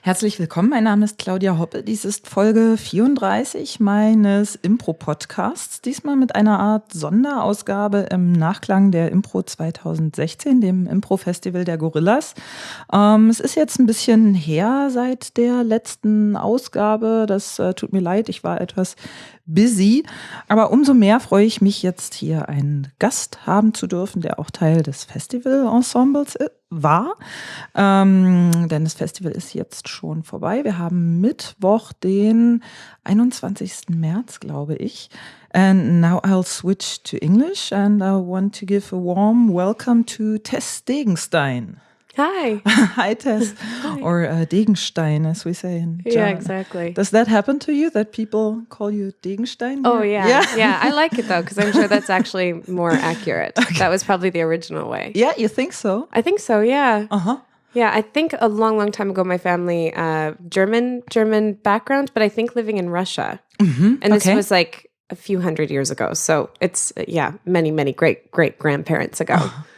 Herzlich willkommen, mein Name ist Claudia Hoppe. Dies ist Folge 34 meines IMPRO-Podcasts. Diesmal mit einer Art Sonderausgabe im Nachklang der IMPRO 2016, dem IMPRO-Festival der Gorillas. Es ist jetzt ein bisschen her seit der letzten Ausgabe. Das tut mir leid, ich war etwas busy. Aber umso mehr freue ich mich jetzt hier einen Gast haben zu dürfen, der auch Teil des Festival-Ensembles war. Denn das Festival ist jetzt schon vorbei. Wir haben Mittwoch, den 21. März, glaube ich. And now I'll switch to English and I want to give a warm welcome to Tess Degenstein. Hi. Hi, Tess. Hi. Or Degenstein, as we say in German. Yeah, exactly. Does that happen to you, that people call you Degenstein? Oh, yeah. Yeah, I like it, though, because I'm sure that's actually more accurate. Okay. That was probably the original way. Yeah, you think so? I think so, yeah. Uh-huh. Yeah, I think a long, long time ago, my family, German background, but I think living in Russia. Mm-hmm. And this was like a few hundred years ago. So it's, many, many great-grandparents ago.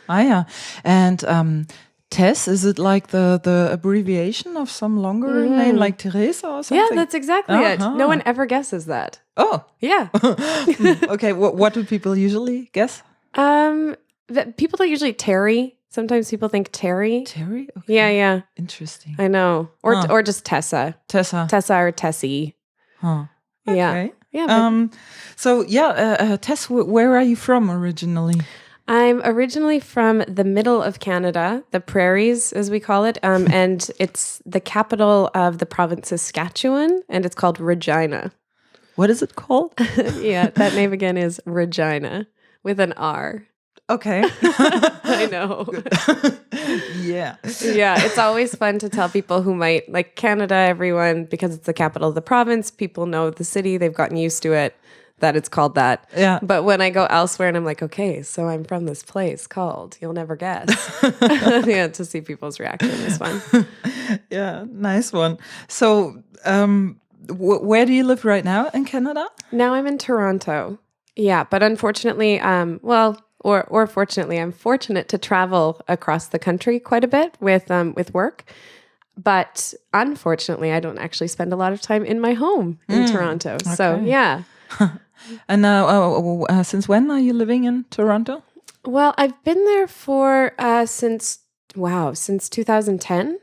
Yeah. And Tess, is it like the abbreviation of some longer name, like Teresa or something? Yeah, that's exactly it. No one ever guesses that. Oh. Yeah. Okay, what do people usually guess? People don't usually Terry. Sometimes people think Terry. Terry? Okay. Yeah. Interesting. I know. Or just Tessa. Tessa or Tessie. Huh. Okay. Yeah. Tess, where are you from originally? I'm originally from the middle of Canada, the prairies, as we call it, and it's the capital of the province Saskatchewan, and it's called Regina. What is it called? Yeah, that name again is Regina, with an R. Okay. I know. Yeah. Yeah, it's always fun to tell people who might, like Canada, everyone, because it's the capital of the province, people know the city, they've gotten used to it, that it's called that. Yeah. But when I go elsewhere and I'm like, okay, so I'm from this place called, you'll never guess. Yeah, to see people's reaction is fun. Yeah, nice one. So, where do you live right now in Canada? Now I'm in Toronto. Yeah, but unfortunately, or fortunately, I'm fortunate to travel across the country quite a bit with work. But unfortunately, I don't actually spend a lot of time in my home in Toronto. Okay. So, yeah. And since when are you living in Toronto? Well, I've been there for since 2010.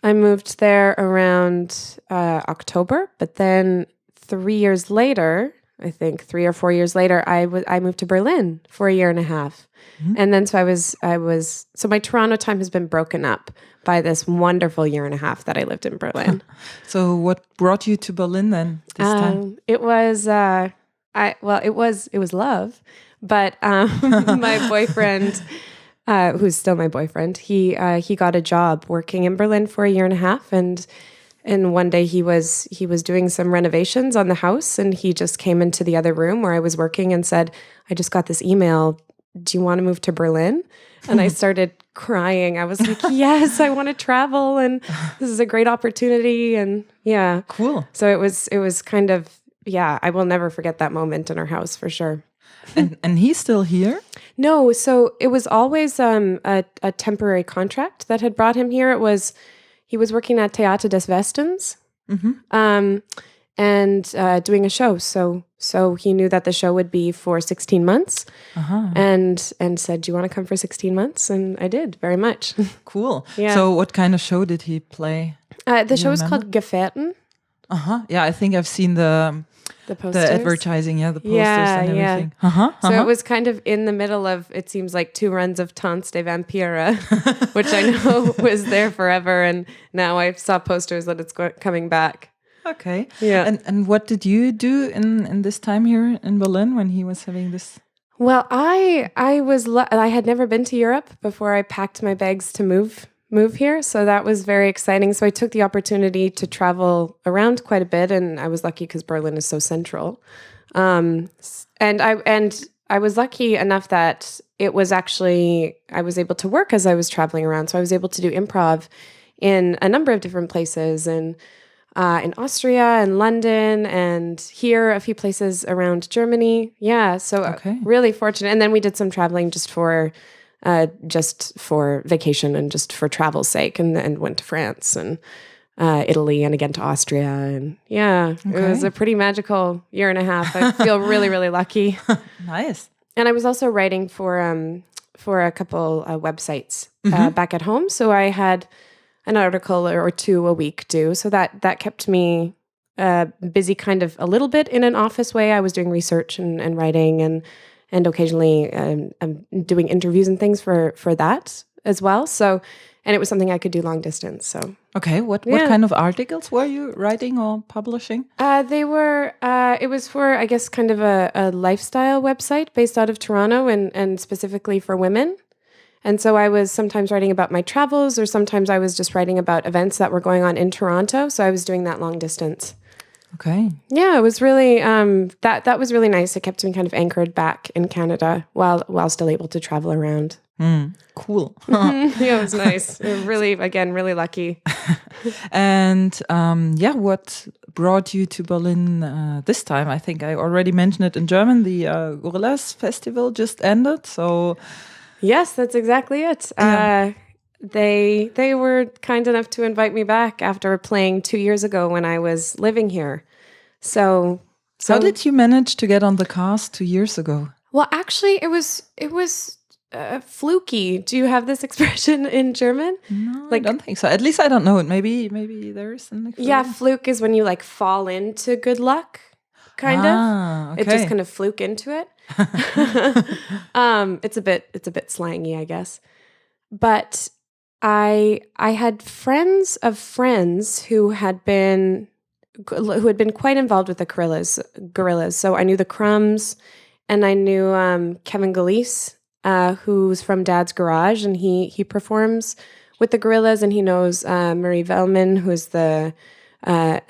I moved there around October, but then 3 years later, I think 3 or 4 years later, I moved to Berlin for a year and a half. Mm-hmm. And then so my Toronto time has been broken up by this wonderful year and a half that I lived in Berlin. So what brought you to Berlin then this time? It was it was love, but my boyfriend, who's still my boyfriend, he got a job working in Berlin for a year and a half, and one day he was doing some renovations on the house, and he just came into the other room where I was working and said, "I just got this email. Do you want to move to Berlin?" And I started crying. I was like, yes, I want to travel, and this is a great opportunity. And yeah. Cool. So it was kind of, I will never forget that moment in our house for sure. And he's still here? No, so it was always a temporary contract that had brought him here. He was working at Theater des Westens. Mm-hmm. And doing a show. So he knew that the show would be for 16 months and said, "Do you want to come for 16 months?" And I did, very much. Cool. Yeah. So what kind of show did he play? The show is called Gefährten. Yeah, I think I've seen the posters. The advertising, the posters and everything. Yeah. So it was kind of in the middle of, it seems like 2 runs of Tanz des Vampire, which I know was there forever. And now I saw posters that it's coming back. Okay. Yeah. And what did you do in this time here in Berlin when he was having this? Well, I had never been to Europe before I packed my bags to move here, so that was very exciting. So I took the opportunity to travel around quite a bit, and I was lucky because Berlin is so central. And I was lucky enough that it was actually, I was able to work as I was traveling around. So I was able to do improv in a number of different places, and in Austria and London, and here a few places around Germany. Yeah, so really fortunate. And then we did some traveling just for vacation and just for travel's sake, and went to France. And Italy and again to Austria. And it was a pretty magical year and a half. I feel really, really lucky. Nice. And I was also writing for a couple websites back at home. So I had an article or two a week due. So that kept me busy kind of a little bit in an office way. I was doing research and writing and occasionally doing interviews and things for that as well. So, and it was something I could do long distance. So okay, what kind of articles were you writing or publishing? They were. It was for, I guess, kind of a lifestyle website based out of Toronto and specifically for women. And so I was sometimes writing about my travels, or sometimes I was just writing about events that were going on in Toronto. So I was doing that long distance. Okay. Yeah, it was really that was really nice. It kept me kind of anchored back in Canada while still able to travel around. Cool. Yeah, it was nice. Really, again, really lucky. And what brought you to Berlin this time? I think I already mentioned it in German. The Gorillas Festival just ended, so yes, that's exactly it. Yeah. They were kind enough to invite me back after playing 2 years ago when I was living here. So how did you manage to get on the cast 2 years ago? Well, actually, it was fluky. Do you have this expression in German? No, I don't think so. At least I don't know it. Maybe there is an expression. Yeah, fluke is when you like fall into good luck, kind of. Okay. It just kind of fluke into it. It's a bit slangy, I guess. But I had friends of friends who had been quite involved with the Gorillas. So I knew the Crumbs, and I knew Kevin Galise, who's from Dad's Garage, and he performs with the Gorillas, and he knows Marie Velman, who's the I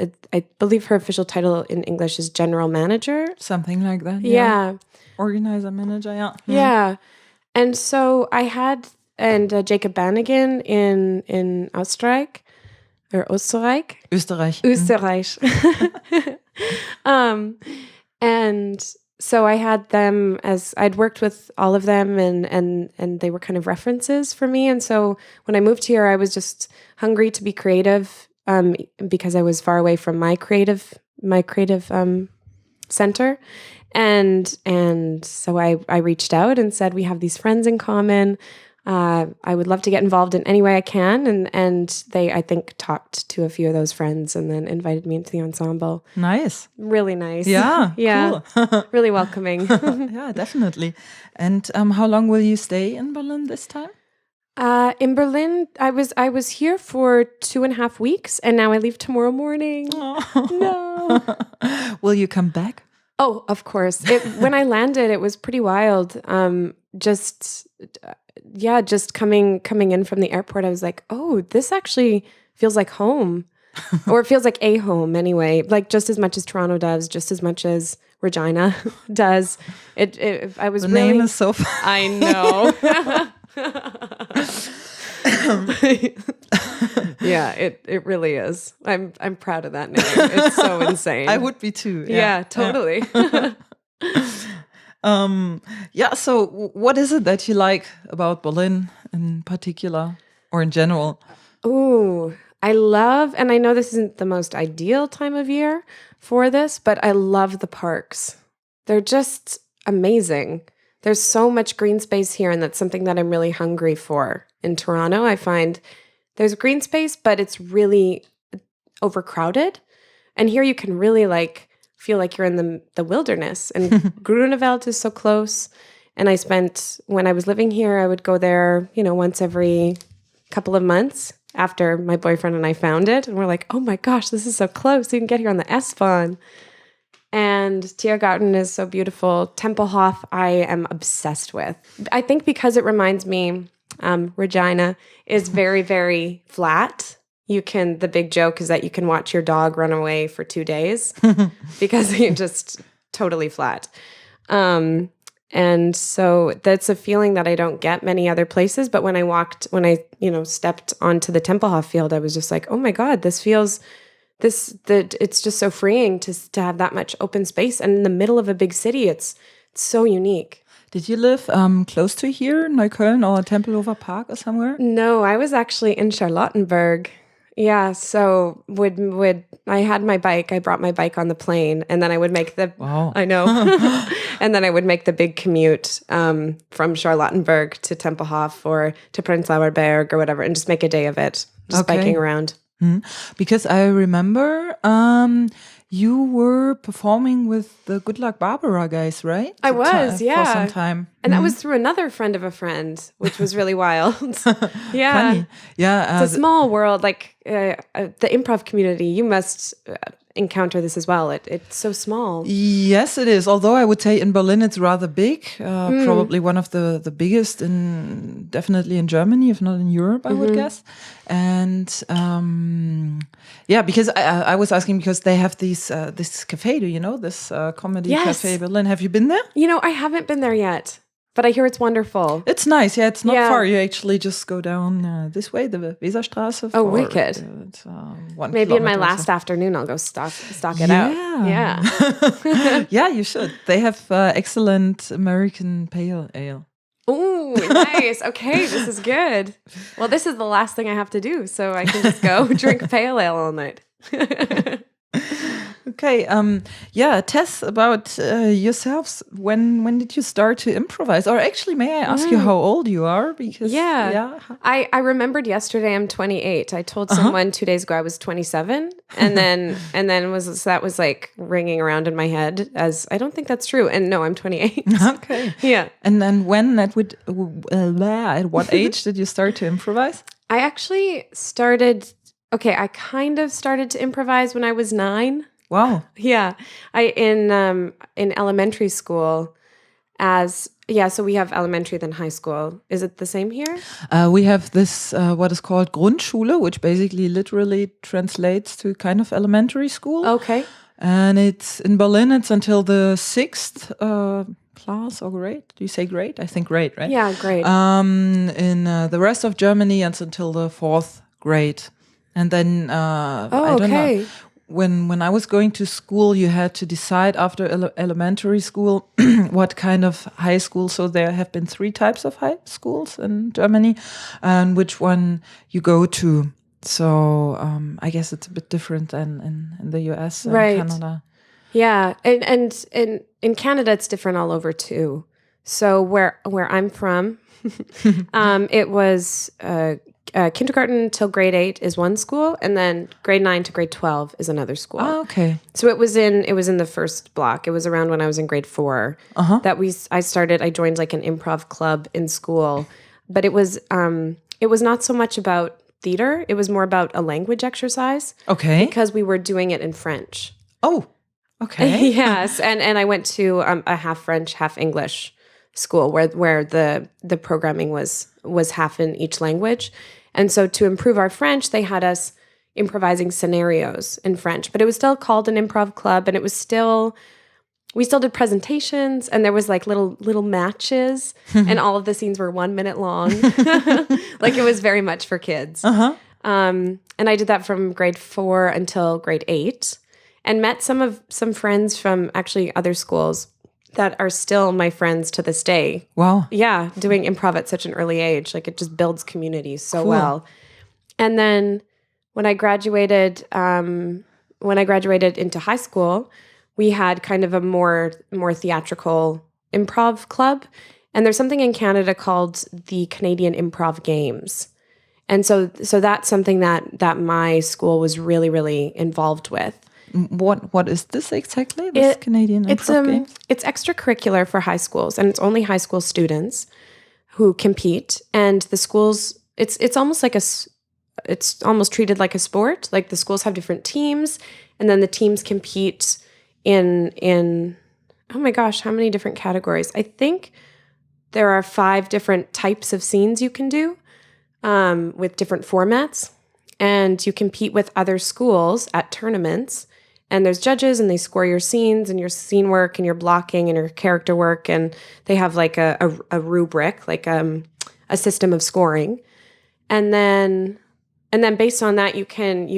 believe her official title in English is general manager, something like that. Yeah. Organizer, manager. Yeah. Yeah, and so I had. And Jacob Bannigan in Österreich. Österreich. And so I had them as I'd worked with all of them, and they were kind of references for me. And so when I moved here, I was just hungry to be creative because I was far away from my creative center. And so I reached out and said, we have these friends in common. I would love to get involved in any way I can. And they, I think, talked to a few of those friends and then invited me into the ensemble. Nice. Really nice. Yeah. Yeah. Cool. Really welcoming. Yeah, definitely. And how long will you stay in Berlin this time? In Berlin, I was here for 2.5 weeks, and now I leave tomorrow morning. Oh. No. Will you come back? Oh, of course. When I landed, it was pretty wild. Just coming in from the airport, I was like, oh, this actually feels like home. Or it feels like a home anyway, like just as much as Toronto does, just as much as Regina does. I was the really... name is so fun. I know. Yeah, it really is. I'm proud of that name. It's so insane. I would be too. Yeah, totally. So what is it that you like about Berlin in particular or in general? Ooh, I love, and I know this isn't the most ideal time of year for this, but I love the parks. They're just amazing. There's so much green space here, and that's something that I'm really hungry for. In Toronto, I find there's green space, but it's really overcrowded. And here you can really feel like you're in the wilderness. And Grunewald is so close. And when I was living here, I would go there, once every couple of months after my boyfriend and I found it. And we're like, oh my gosh, this is so close. You can get here on the S-Bahn. And Tiergarten is so beautiful. Tempelhof, I am obsessed with. I think because it reminds me, Regina is very, very flat. The big joke is that you can watch your dog run away for 2 days because you're just totally flat. And so that's a feeling that I don't get many other places. But when I stepped onto the Tempelhof field, I was just like, oh my God, it's just so freeing to have that much open space. And in the middle of a big city, it's so unique. Did you live close to here, Neukölln or Tempelhofer Park or somewhere? No, I was actually in Charlottenburg Yeah, so would I had my bike, I brought my bike on the plane, and then I would make the I know. And then I would make the big commute from Charlottenburg to Tempelhof or to Prenzlauer Berg or whatever, and just make a day of it, just biking around. Because I remember you were performing with the Good Luck Barbara guys, right? I was, yeah. For some time. And that was through another friend of a friend, which was really wild. Yeah. Funny. Yeah. It's a small world. Like the improv community, you must encounter this as well. It's so small. Yes, it is. Although I would say in Berlin it's rather big. Probably one of the biggest definitely in Germany, if not in Europe, I would guess. And because I was asking because they have this cafe. Do you know this comedy cafe Berlin? Have you been there? I haven't been there yet. But I hear it's wonderful. It's nice. Yeah, it's not far. You actually just go down this way, the Weserstraße. Oh, wicked. It's 1 Maybe in my last afternoon, I'll go stock it out. Yeah. Yeah, you should. They have excellent American pale ale. Ooh, nice. Okay, this is good. Well, this is the last thing I have to do, so I can just go drink pale ale all night. Okay, Tess, about yourselves. When did you start to improvise? Or actually, may I ask you how old you are? Because I remembered yesterday I'm 28. I told someone 2 days ago I was 27, and then that was like ringing around in my head as I don't think that's true. And no, I'm 28. Okay, yeah. And then at what age did you start to improvise? I actually started. Okay, I kind of started to improvise when I was 9. Wow. Yeah. In elementary school so we have elementary then high school. Is it the same here? We have this what is called Grundschule, which basically literally translates to kind of elementary school. Okay. And it's in Berlin, it's until the 6th class or grade. Do you say grade? I think grade, right? Yeah, grade. In the rest of Germany, it's until the 4th grade. And then I don't know. When I was going to school, you had to decide after elementary school what kind of high school. So there have been 3 types of high schools in Germany, and which one you go to. So I guess it's a bit different than in the US and Canada. Yeah, and in Canada it's different all over too. So where I'm from, it was. Kindergarten till grade 8 is one school, and then grade 9 to grade 12 is another school. Oh, okay. So it was in the first block. It was around when I was in grade 4 that I joined like an improv club in school, but it was not so much about theater. It was more about a language exercise. Okay. Because we were doing it in French. Oh, okay. Yes, and I went to a half French, half English school where the programming was half in each language. And so to improve our French, they had us improvising scenarios in French, but it was still called an improv club, and we still did presentations, and there was like little matches, and all of the scenes were 1 minute long. Like it was very much for kids. And I did that from grade 4 until grade 8, and met some friends from actually other schools that are still my friends to this day. Wow. Yeah, doing improv at such an early age. Like it just builds communities so well. And then when I graduated into high school, we had kind of a more theatrical improv club. And there's something in Canada called the Canadian Improv Games. And so that's something that my school was really, really involved with. What is this exactly? This Canadian Improv Games? It's extracurricular for high schools, and it's only high school students who compete. And the schools, it's almost like it's almost treated like a sport. Like the schools have different teams, and then the teams compete in oh my gosh, how many different categories? I think there are 5 different types of scenes you can do with different formats, and you compete with other schools at tournaments. And there's judges, and they score your scenes and your scene work and your blocking and your character work. And they have like a rubric, like a system of scoring. And then based on that, you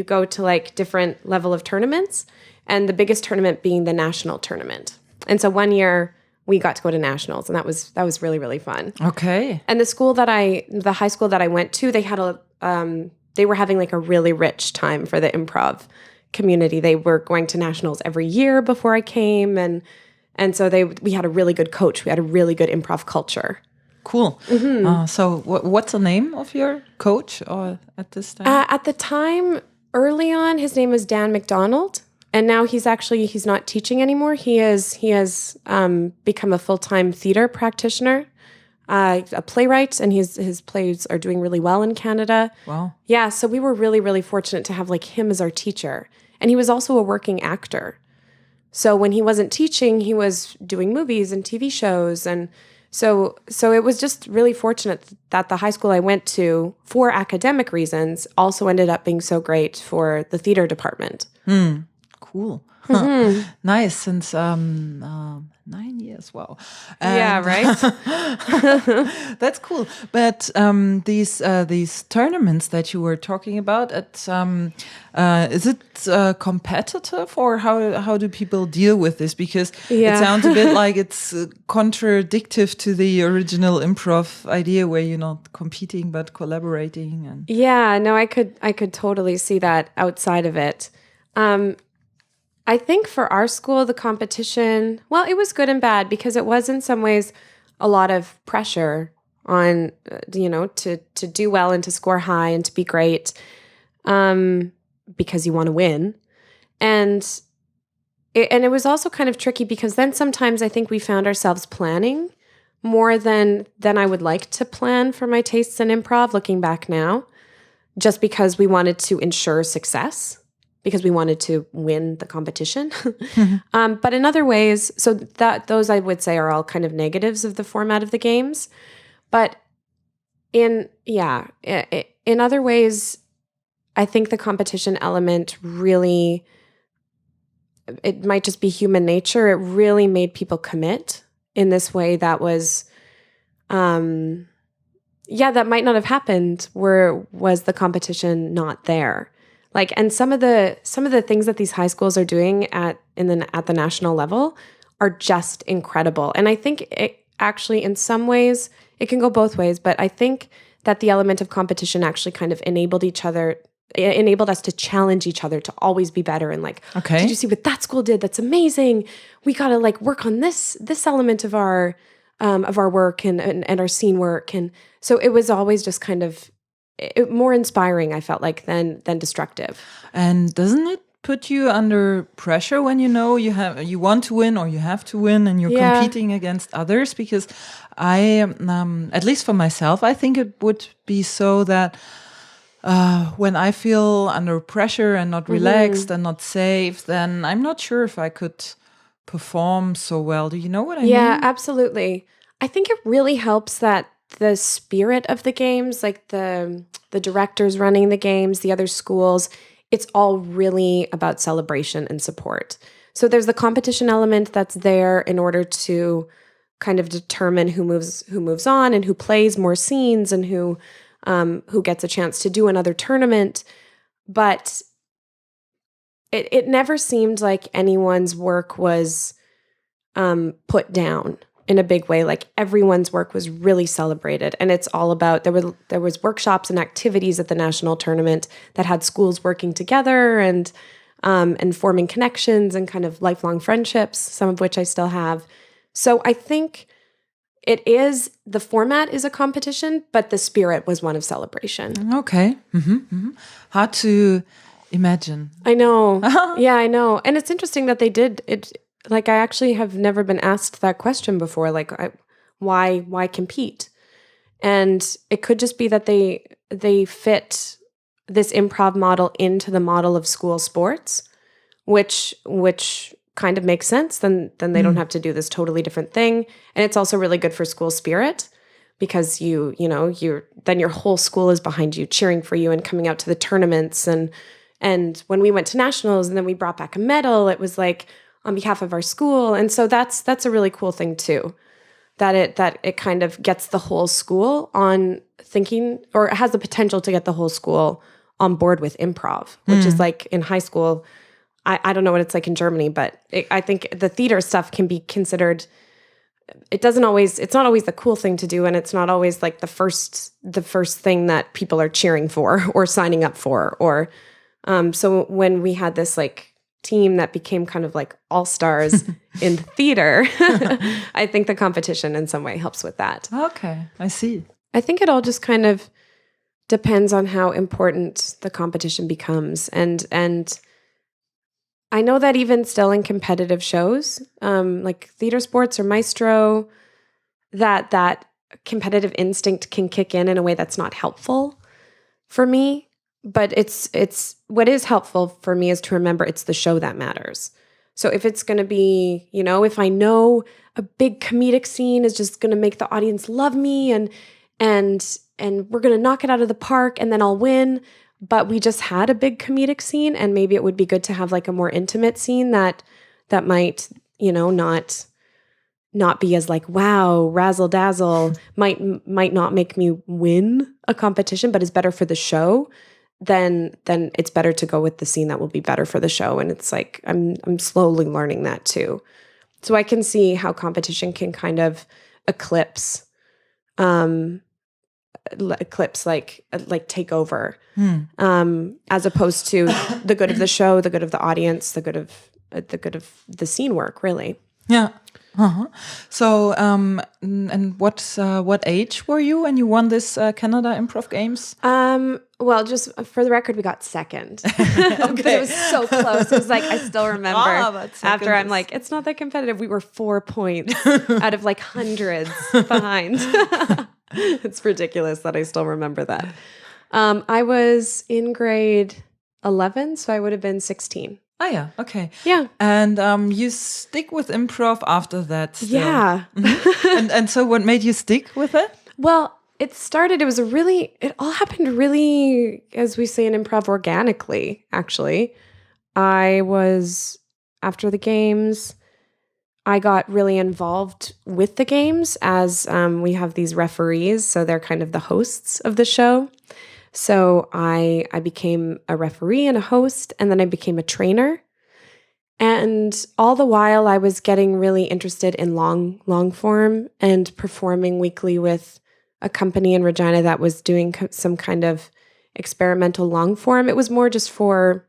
go to like different level of tournaments, and the biggest tournament being the national tournament. And so one year we got to go to nationals, and that was really, really fun. Okay. And the high school that I went to, they had they were having like a really rich time for the improv community. They were going to nationals every year before I came, and so we had a really good coach. We had a really good improv culture. Cool. So what's the name of your coach at this time? At the time, early on, his name was Dan McDonald, and now he's not teaching anymore. He has become a full-time theater practitioner, a playwright, and his plays are doing really well in Canada. Wow. Yeah, so we were really, really fortunate to have like him as our teacher, and he was also a working actor. So when he wasn't teaching, he was doing movies and TV shows, and so it was just really fortunate that the high school I went to, for academic reasons, also ended up being so great for the theater department. Cool. Nice. Since 9 years. Wow. Yeah, right? That's cool. But these tournaments that you were talking about, is it competitive, or how do people deal with this? Because it sounds a bit like it's contradictive to the original improv idea, where you're not competing but collaborating. And yeah, no, I could totally see that outside of it. I think for our school, the competition, well, it was good and bad, because it was in some ways a lot of pressure on, to do well and to score high and to be great, because you want to win. And it was also kind of tricky, because then sometimes I think we found ourselves planning more than I would like to plan for my tastes in improv, looking back now, just because we wanted to ensure success, because we wanted to win the competition. But in other ways, so those I would say are all kind of negatives of the format of the games. But in other ways, I think the competition element really, it might just be human nature. It really made people commit in this way that was, that might not have happened was the competition not there. Like, and some of the things that these high schools are doing at the national level are just incredible. And I think it actually, in some ways, it can go both ways. But I think that the element of competition actually kind of enabled us to challenge each other to always be better. And like, okay, did you see what that school did? That's amazing. We got to like work on this element of our work and our scene work. And so it was always just kind of more inspiring, I felt like, than destructive. And doesn't it put you under pressure when you want to win, or you have to win, and you're competing against others? Because I, at least for myself, I think it would be so that when I feel under pressure and not relaxed and not safe, then I'm not sure if I could perform so well. Do you know what I mean? Yeah, absolutely. I think it really helps that the spirit of the games, like the directors running the games, the other schools, it's all really about celebration and support. So there's the competition element that's there in order to kind of determine who moves on and who plays more scenes and who gets a chance to do another tournament. But it never seemed like anyone's work was put down in a big way. Like, everyone's work was really celebrated, and it's all about, there was workshops and activities at the national tournament that had schools working together and forming connections and kind of lifelong friendships, some of which I still have. So I think the format is a competition, but the spirit was one of celebration. Okay. Hard to imagine. I know. Yeah, I know. And it's interesting that they did it. Like, I actually have never been asked that question before. Like, why compete? And it could just be that they fit this improv model into the model of school sports, which kind of makes sense. Then they don't have to do this totally different thing. And it's also really good for school spirit, because then your whole school is behind you, cheering for you and coming out to the tournaments. And when we went to nationals and then we brought back a medal, it was like on behalf of our school. And so that's a really cool thing too, that it kind of gets the whole school on thinking, or has the potential to get the whole school on board with improv, which is like in high school. I don't know what it's like in Germany, but I think the theater stuff can be considered it's not always the cool thing to do, and it's not always like the first thing that people are cheering for or signing up for. Or so when we had this like team that became kind of like all-stars in theater, I think the competition in some way helps with that. Okay, I see. I think it all just kind of depends on how important the competition becomes. And I know that even still in competitive shows, like theater sports or maestro, that competitive instinct can kick in a way that's not helpful for me. But it's what is helpful for me is to remember it's the show that matters. So if it's going to be, if I know a big comedic scene is just going to make the audience love me and we're going to knock it out of the park and then I'll win, but we just had a big comedic scene and maybe it would be good to have like a more intimate scene that might, not be as like, wow, razzle dazzle, might not make me win a competition, but is better for the show, then it's better to go with the scene that will be better for the show. And it's like, I'm slowly learning that too. So I can see how competition can kind of eclipse like take over, as opposed to the good of the show, the good of the audience, the good of the scene work, really. Yeah. Uh-huh. So, and what age were you when you won this Canada Improv Games? Well, just for the record, we got second. Okay. But it was so close. It was like, I still remember after I'm like, it's not that competitive. We were 4 points out of like hundreds behind. It's ridiculous that I still remember that. I was in grade 11, so I would have been 16. Oh, yeah. Okay. Yeah. And you stick with improv after that still. Yeah. Mm-hmm. And so what made you stick with it? Well, it all happened really, as we say in improv, organically, actually. After the games, I got really involved with the games as we have these referees, so they're kind of the hosts of the show. So I became a referee and a host, and then I became a trainer. And all the while I was getting really interested in long form and performing weekly with a company in Regina that was doing some kind of experimental long form. It was more just for,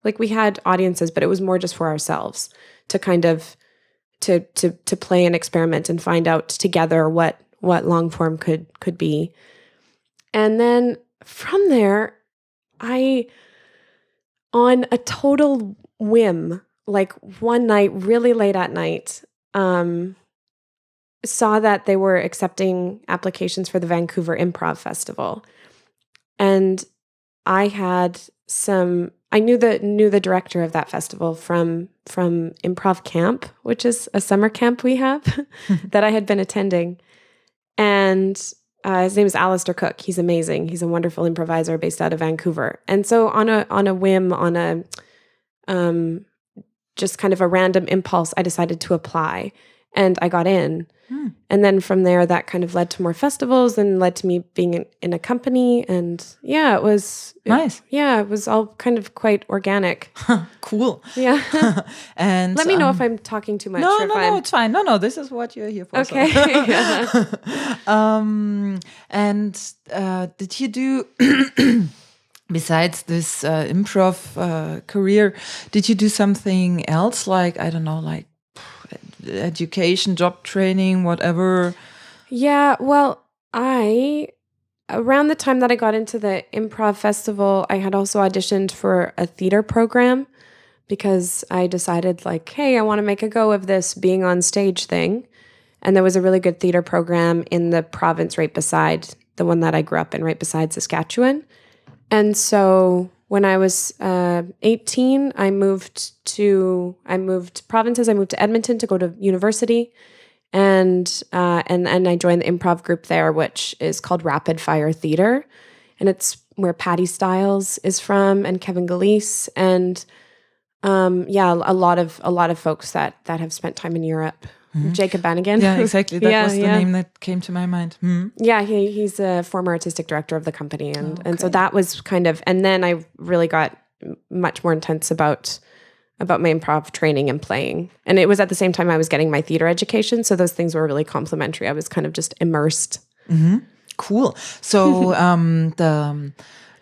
like, we had audiences, but it was more just for ourselves to kind of to play and experiment and find out together what long form could be. And then from there, I, on a total whim, like one night, really late at night, saw that they were accepting applications for the Vancouver Improv Festival. And I knew the director of that festival from Improv Camp, which is a summer camp we have that I had been attending. And his name is Alistair Cook. He's amazing. He's a wonderful improviser based out of Vancouver. And so on a whim, just kind of a random impulse, I decided to apply, and I got in. And then from there, that kind of led to more festivals and led to me being in a company. And yeah, it was nice. It was all kind of quite organic. Cool. Yeah. And let me know if I'm talking too much. No, it's fine. No, this is what you're here for. Okay. So. And did you do, besides this improv career, did you do something else? Like, I don't know, like education, job training, whatever? Yeah, well, around the time that I got into the improv festival, I had also auditioned for a theater program because I decided, like, hey, I want to make a go of this being on stage thing. And there was a really good theater program in the province right beside the one that I grew up in, right beside Saskatchewan. And so when I was 18, I moved provinces. I moved to Edmonton to go to university, and I joined the improv group there, which is called Rapid Fire Theater, and it's where Patty Stiles is from, and Kevin Galise, and a lot of folks that have spent time in Europe. Mm-hmm. Jacob Bannigan. Yeah, exactly. That was the name that came to my mind. Mm-hmm. Yeah, he's a former artistic director of the company. And so that was kind of, and then I really got much more intense about improv training and playing. And it was at the same time I was getting my theater education, so those things were really complementary. I was kind of just immersed. Cool. So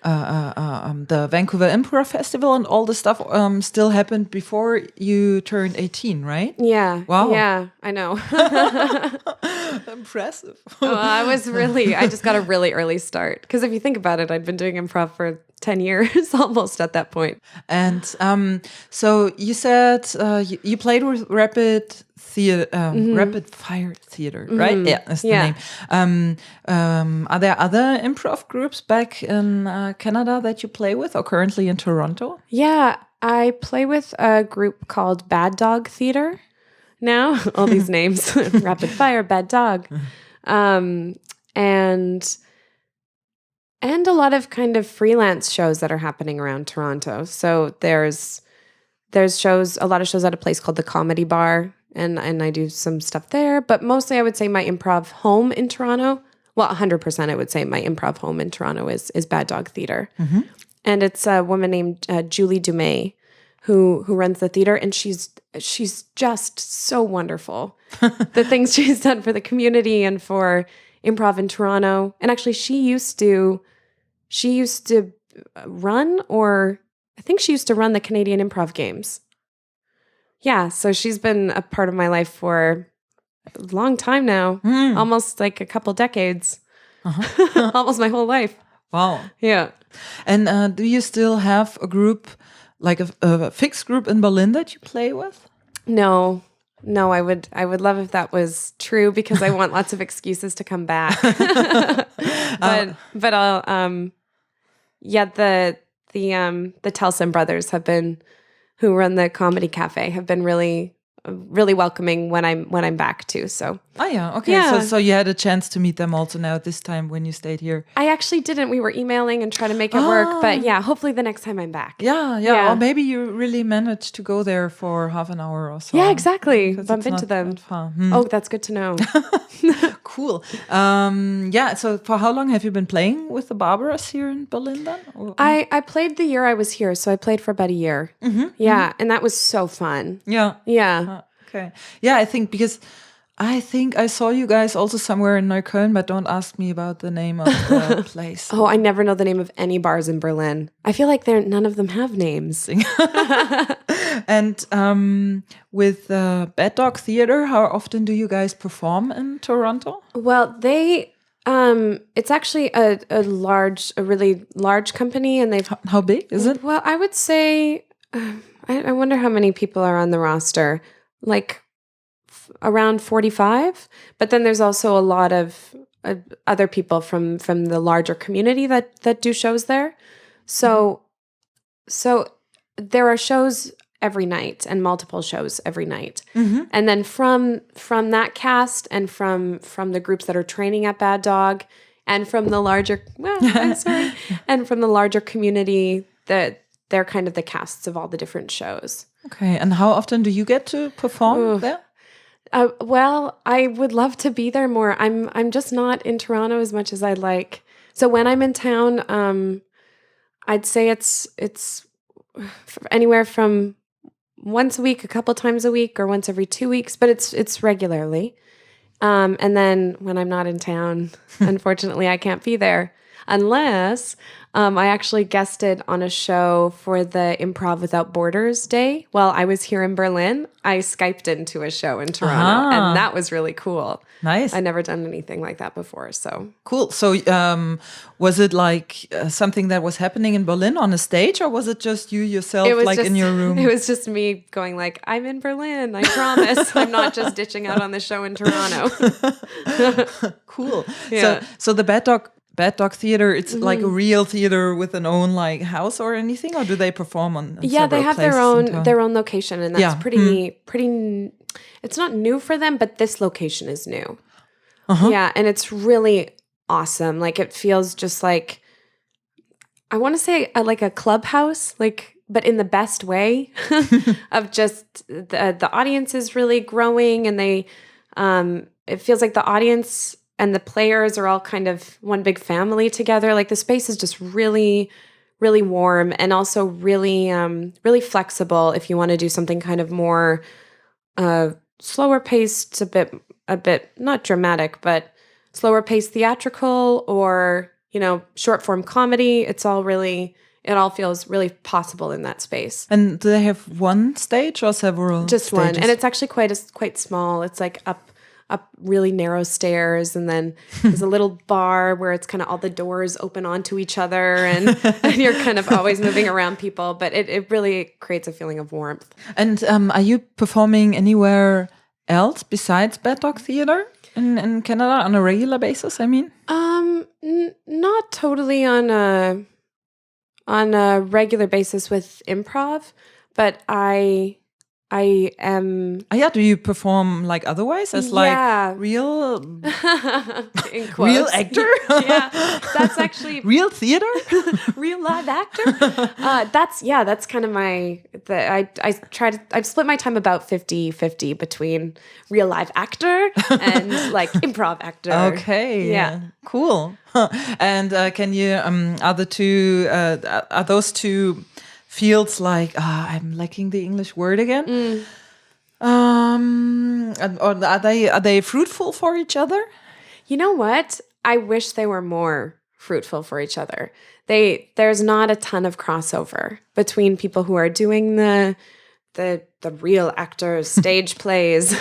the Vancouver Improv Festival and all the stuff still happened before you turned 18, right? Yeah. Wow. Yeah, I know. Impressive. Well, I just got a really early start. Because if you think about it, I'd been doing improv for 10 years almost at that point. And so you said you played with Rapid Fire Theater, right? Yeah, that's the name. Are there other improv groups back in Canada that you play with, or currently in Toronto? Yeah, I play with a group called Bad Dog Theater now. All these names. Rapid Fire, Bad Dog. And a lot of kind of freelance shows that are happening around Toronto. So there's shows, a lot of shows at a place called the Comedy Bar, and I do some stuff there. But mostly I would say my improv home in Toronto, well, 100% I would say my improv home in Toronto is Bad Dog Theater. And it's a woman named Julie Dumais who runs the theater, and she's just so wonderful. The things she's done for the community and for improv in Toronto. And actually she used to run, or I think she used to run the Canadian Improv Games. Yeah, so she's been a part of my life for a long time now, almost like a couple decades, almost my whole life. Wow. Yeah. And do you still have a group, like a fixed group in Berlin that you play with? No, I would love if that was true, because I want lots of excuses to come back. But I'll the Telson brothers who run the comedy cafe have been really welcoming when I'm back too. So okay. Yeah. So you had a chance to meet them also now this time when you stayed here. I actually didn't. We were emailing and trying to make it work, but yeah, hopefully the next time I'm back. Yeah. Or maybe you really managed to go there for half an hour or so. Yeah, exactly. Because Bump it's into not them. that far. Oh, that's good to know. Cool. So for how long have you been playing with the Barbaras here in Berlin then? I played the year I was here, so I played for about a year. Yeah, and that was so fun. Yeah. Okay. Yeah, I think I saw you guys also somewhere in Neukölln, but don't ask me about the name of the place. Oh, I never know the name of any bars in Berlin. I feel like none of them have names. And with Bad Dog Theater, how often do you guys perform in Toronto? Well, it's actually a really large company, and they've. How big is it? Well, I would say, I wonder how many people are on the roster. Like around 45, but then there's also a lot of other people from the larger community that do shows there. So there are shows every night and multiple shows every night. And then from that cast and from the groups that are training at Bad Dog and from the larger and from the larger community, that they're kind of the casts of all the different shows. Okay, and how often do you get to perform there? Well, I would love to be there more. I'm just not in Toronto as much as I'd like. So when I'm in town, I'd say it's anywhere from once a week, a couple times a week, or once every 2 weeks, but it's regularly. And then when I'm not in town, unfortunately, I can't be there unless I actually guested on a show for the Improv Without Borders Day. While I was here in Berlin, I Skyped into a show in Toronto, and that was really cool. Nice. I'd never done anything like that before, so. Cool. So was it like something that was happening in Berlin on a stage, or was it just you yourself in your room? It was just me going like, I'm in Berlin, I promise. I'm not just ditching out on the show in Toronto. Cool. Yeah. So the Bad Dog Theater, it's like a real theater with an own like house or anything, or do they perform on? Yeah, they have their own location, and that's pretty. It's not new for them, but this location is new. Yeah, and it's really awesome. Like it feels just like, I want to say like a clubhouse, but in the best way. Of just the audience is really growing, and it feels like the audience and the players are all kind of one big family together. Like the space is just really, really warm, and also really really flexible if you want to do something kind of more slower paced, a bit not dramatic, but slower paced theatrical, or short form comedy. It all feels really possible in that space. And do they have one stage or several? Just stages? one, and it's actually quite small. It's like up really narrow stairs, and then there's a little bar where it's kind of all the doors open onto each other, and you're kind of always moving around people, but it really creates a feeling of warmth. And are you performing anywhere else besides Bad Dog Theater in Canada on a regular basis, I mean? Not totally on a regular basis with improv, but I am. Yeah, do you perform like otherwise as like real in quotes. real actor? Yeah, that's actually real theater, real live actor. That's kind of I've split my time about 50-50 between real live actor and like improv actor. Okay, yeah, cool. And can you are those two fields like I'm lacking the English word again? Or are they fruitful for each other? You know what? I wish they were more fruitful for each other. There's not a ton of crossover between people who are doing the real actors stage plays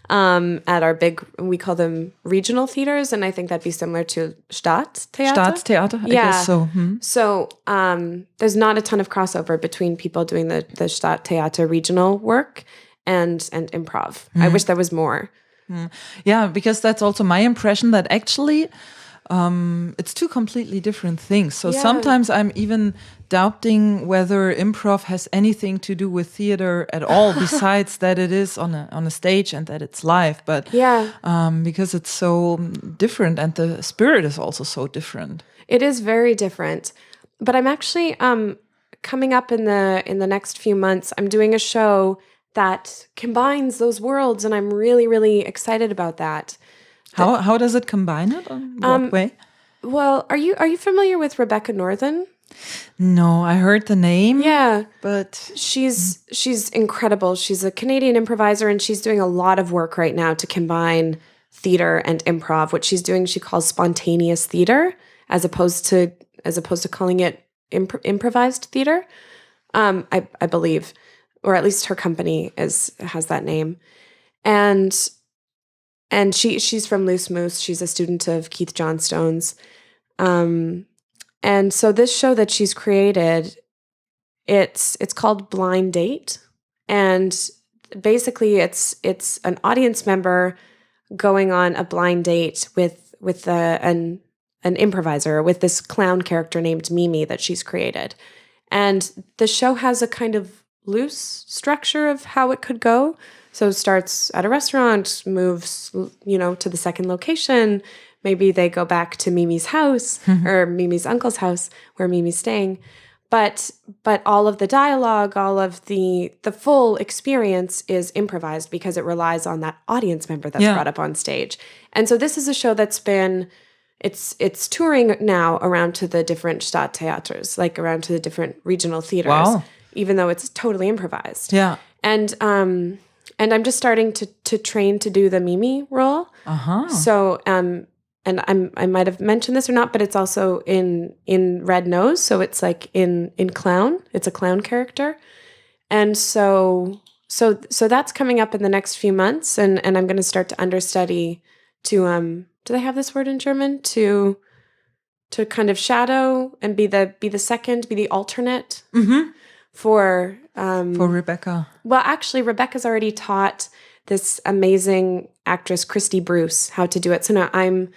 at our big, we call them regional theaters, and I think that'd be similar to Staatstheater. Staatstheater, I guess so. So there's not a ton of crossover between people doing the Staatstheater regional work and improv. I wish there was more. Yeah, because that's also my impression that actually it's two completely different things. So sometimes I'm even doubting whether improv has anything to do with theater at all, besides that it is on a stage and that it's live. But because it's so different, and the spirit is also so different. It is very different. But I'm actually coming up in the next few months. I'm doing a show that combines those worlds, and I'm really, really excited about that. How does it combine it? In what way? Well, are you familiar with Rebecca Northern? No, I heard the name. Yeah, but she's incredible. She's a Canadian improviser, and she's doing a lot of work right now to combine theater and improv. What she's doing, she calls spontaneous theater, as opposed to calling it improvised theater. I believe, or at least her company has that name, and she's from Loose Moose. She's a student of Keith Johnstone's. And so this show that she's created, it's called Blind Date, and basically it's an audience member going on a blind date with an improviser, with this clown character named Mimi that she's created. And the show has a kind of loose structure of how it could go. So it starts at a restaurant, moves, to the second location. Maybe they go back to Mimi's house or Mimi's uncle's house where Mimi's staying. But all of the dialogue, all of the full experience is improvised because it relies on that audience member that's brought up on stage. And so this is a show that's it's touring now around to the different Stadttheaters, like around to the different regional theaters, even though it's totally improvised. Yeah. And I'm just starting to train to do the Mimi role. So and I might have mentioned this or not, but it's also in Red Nose, so it's like in clown. It's a clown character, and so that's coming up in the next few months, and I'm going to start to understudy to do they have this word in German, to kind of shadow and be the alternate for Rebecca. Well, actually, Rebecca's already taught this amazing actress Christy Bruce how to do it. So now I'm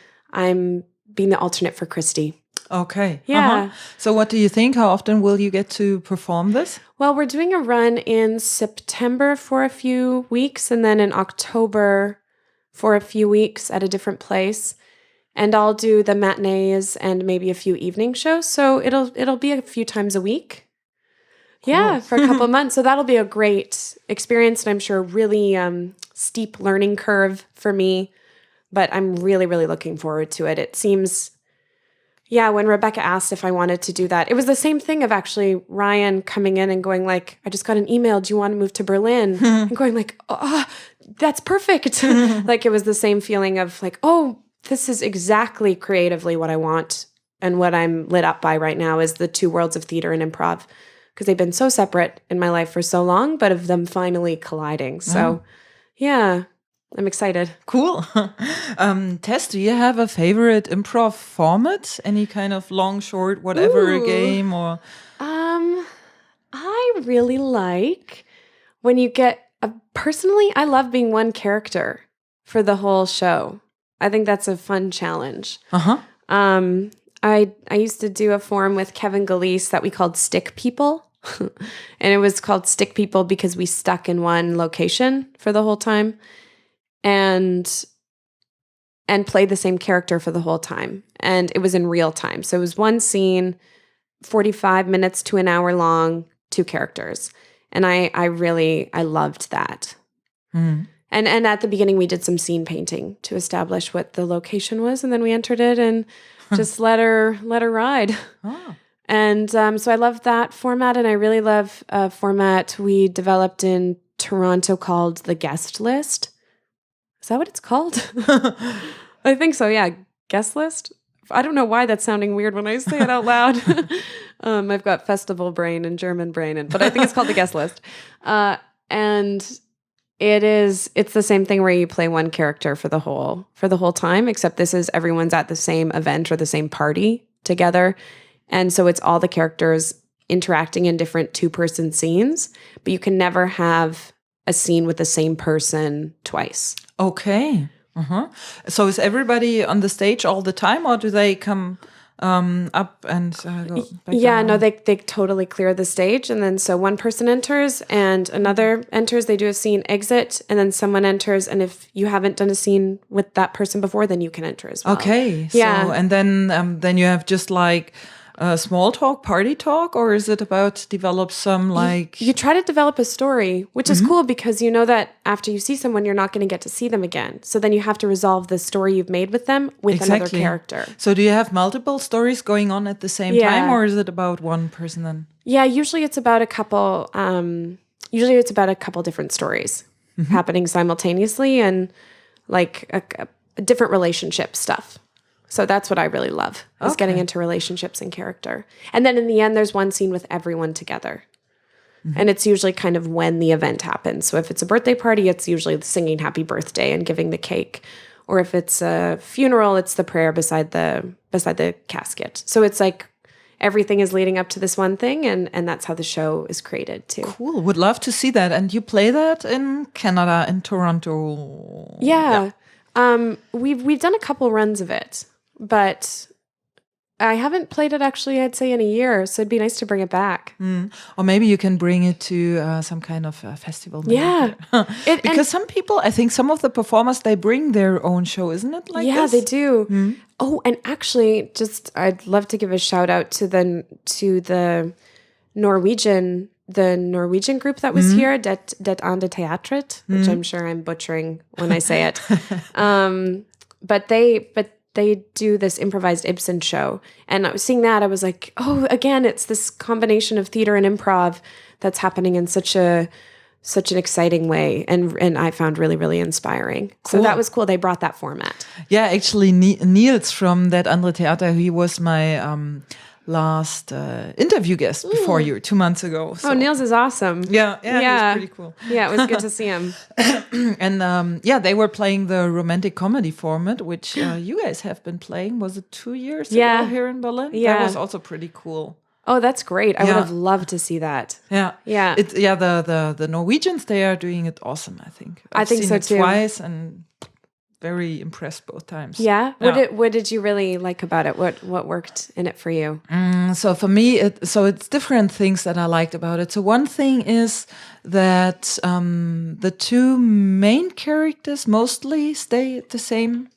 being the alternate for Christy. Okay. Yeah. So what do you think? How often will you get to perform this? Well, we're doing a run in September for a few weeks, and then in October for a few weeks at a different place. And I'll do the matinees and maybe a few evening shows. So it'll be a few times a week. Cool. Yeah, for a couple of months. So that'll be a great experience, and I'm sure really steep learning curve for me. But I'm really, really looking forward to it. It seems, Yeah, when Rebecca asked if I wanted to do that, it was the same thing of actually Ryan coming in and going like, I just got an email, do you want to move to Berlin? And going like, oh, that's perfect. Like it was the same feeling of like, oh, this is exactly creatively what I want. And what I'm lit up by right now is the two worlds of theater and improv, because they've been so separate in my life for so long, but of them finally colliding. So yeah, I'm excited. Cool. Tess, do you have a favorite improv format? Any kind of long, short, whatever game or? I really like when you get personally, I love being one character for the whole show. I think that's a fun challenge. I used to do a form with Kevin Galise that we called Stick People. And it was called Stick People because we stuck in one location for the whole time and played the same character for the whole time. And it was in real time. So it was one scene, 45 minutes to an hour long, 2 characters. And I loved that. And at the beginning we did some scene painting to establish what the location was, and then we entered it and just let her ride. And so I love that format, and I really love a format we developed in Toronto called the Guest List. Is that what it's called? I think so, yeah. Guest List? I don't know why that's sounding weird when I say it out loud. I've got festival brain and German brain, but I think it's called the Guest List. And it's the same thing where you play one character for the whole time, except this is everyone's at the same event or the same party together. And so it's all the characters interacting in different 2-person scenes, but you can never have a scene with the same person twice. Okay. So is everybody on the stage all the time, or do they come up and go back down? No, they totally clear the stage. And then so one person enters and another enters, they do a scene exit, and then someone enters. And if you haven't done a scene with that person before, then you can enter as well. Okay. Yeah. So, and then you have just like small talk, party talk, or is it about develop some like... You try to develop a story, which is cool because you know that after you see someone, you're not going to get to see them again. So then you have to resolve the story you've made with them with another character. So do you have multiple stories going on at the same time, or is it about one person then? Yeah, usually it's about a couple different stories happening simultaneously, and like a different relationship stuff. So that's what I really love, is getting into relationships and character. And then in the end, there's one scene with everyone together. And it's usually kind of when the event happens. So if it's a birthday party, it's usually singing happy birthday and giving the cake. Or if it's a funeral, it's the prayer beside the casket. So it's like everything is leading up to this one thing, and that's how the show is created too. Cool. Would love to see that. And you play that in Canada, in Toronto? Yeah. We've done a couple runs of it. But I haven't played it actually, I'd say, in a year. So it'd be nice to bring it back. Or maybe you can bring it to some kind of festival. Yeah. Because some people, I think some of the performers, they bring their own show, isn't it? Like yeah, this? they do. Oh, and actually, I'd love to give a shout out to the Norwegian group that was here, Det Ande Teatret, which I'm sure I'm butchering when I say it. But they do this improvised Ibsen show. And I was seeing that, I was like, oh, again, it's this combination of theater and improv that's happening in such an exciting way. And I found really, really inspiring. Cool. So that was cool. They brought that format. Yeah, actually, Niels from that Andere Theater, he was my last interview guest before you 2 months ago. So. Oh, Niels is awesome. Yeah, he's pretty cool. Yeah, it was good to see him. And they were playing the romantic comedy format, which you guys have been playing. Was it 2 years ago here in Berlin? Yeah. That was also pretty cool. Oh, that's great. I would have loved to see that. Yeah. Yeah. The Norwegians, they are doing it awesome, I think. I think so too. Twice and very impressed both times. Yeah. What did you really like about it? What worked in it for you? So for me, it's different things that I liked about it. So one thing is that the 2 main characters mostly stay the same.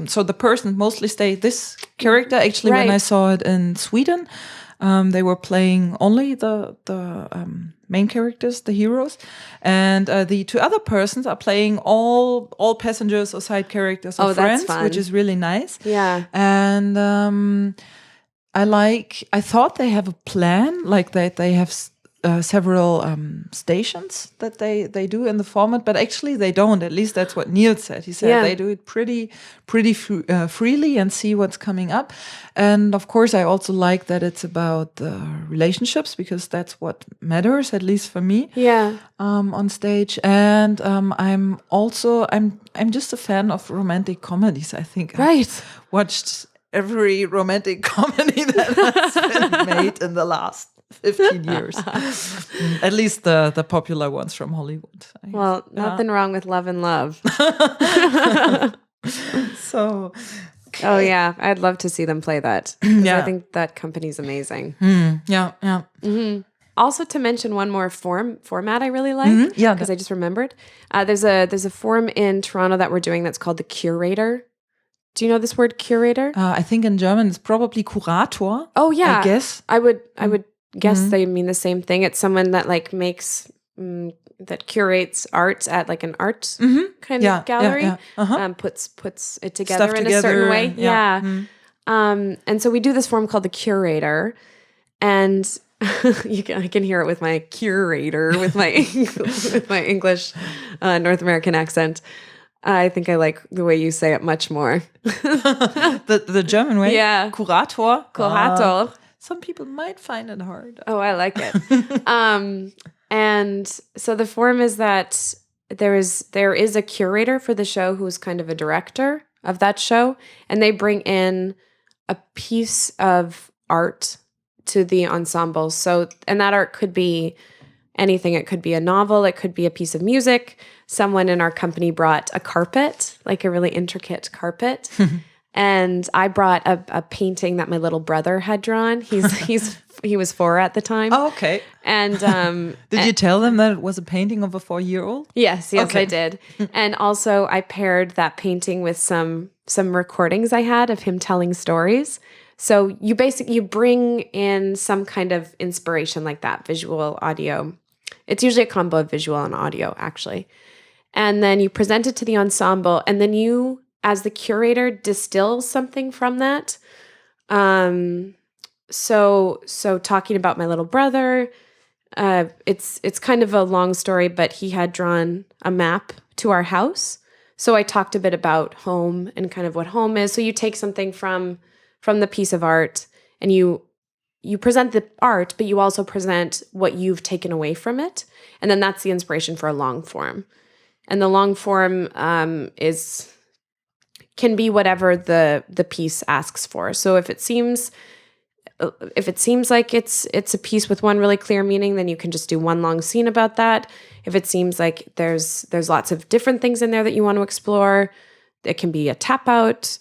So the person mostly stay this character. Actually, when I saw it in Sweden, they were playing only the main characters, the heroes, and the 2 other persons are playing all passengers or side characters or friends, which is really nice. Yeah. And I thought they have a plan, like they have several stations that they do in the format, but actually they don't. At least that's what Neil said. He said they do it pretty freely and see what's coming up. And of course, I also like that it's about relationships, because that's what matters, at least for me. Yeah. On stage, and I'm just a fan of romantic comedies. I think I've watched every romantic comedy that has been made in the last 15 years. At least the popular ones from Hollywood. Well, nothing wrong with Love and Love. So, okay. Oh yeah, I'd love to see them play that. I think that company's amazing. Yeah. Mm-hmm. Also, to mention one more format I really like, because I just remembered. There's a forum in Toronto that we're doing that's called the Curator. Do you know this word, curator? I think in German it's probably Kurator. Oh yeah, I guess I would guess they mean the same thing. It's someone that like makes that curates art at like an art kind of gallery. Yeah. Uh-huh. Puts it together in a certain way. And so we do this forum called the Curator, and I can hear it with my curator, with my English North American accent. I think I like the way you say it much more. the German way? Yeah. Kurator. Kurator. Some people might find it hard. Oh, I like it. And so the form is that there is a curator for the show who's kind of a director of that show, and they bring in a piece of art to the ensemble. So, and that art could be anything. It could be a novel. It could be a piece of music. Someone in our company brought a carpet, like a really intricate carpet. And I brought a painting that my little brother had drawn. He was 4 at the time. Oh, okay. And did you tell them that it was a painting of a 4-year-old? Yes, okay. I did. And also I paired that painting with some recordings I had of him telling stories. So you bring in some kind of inspiration like that, visual, audio. It's usually a combo of visual and audio, actually. And then you present it to the ensemble, and then you, as the curator, distill something from that. So talking about my little brother, it's kind of a long story, but he had drawn a map to our house. So I talked a bit about home and kind of what home is. So you take something from the piece of art, and you present the art, but you also present what you've taken away from it. And then that's the inspiration for a long form. And the long form can be whatever the piece asks for. So if it seems like it's a piece with one really clear meaning, then you can just do one long scene about that. If it seems like there's lots of different things in there that you want to explore, it can be a tap out.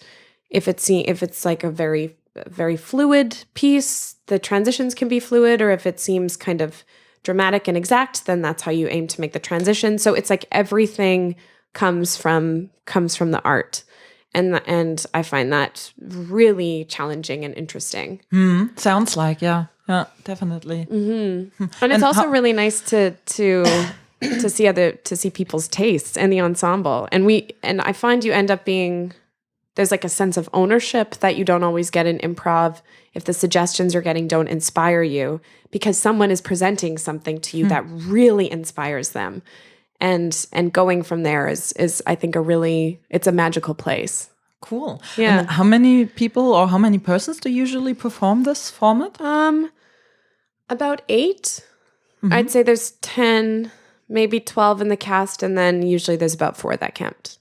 If it's like a very, very fluid piece, the transitions can be fluid. Or if it seems kind of dramatic and exact, then that's how you aim to make the transition. So it's like everything comes from the art. And I find that really challenging and interesting. Sounds like, yeah, definitely. Mm-hmm. And it's also really nice to see people's tastes and the ensemble. And I find you end up there's like a sense of ownership that you don't always get in improv if the suggestions you're getting don't inspire you, because someone is presenting something to you that really inspires them. And going from there is I think it's a magical place. Cool. Yeah. And how many people or how many persons do you usually perform this format? About 8. I'd say there's 10, maybe 12 in the cast, and then usually there's about 4 that can't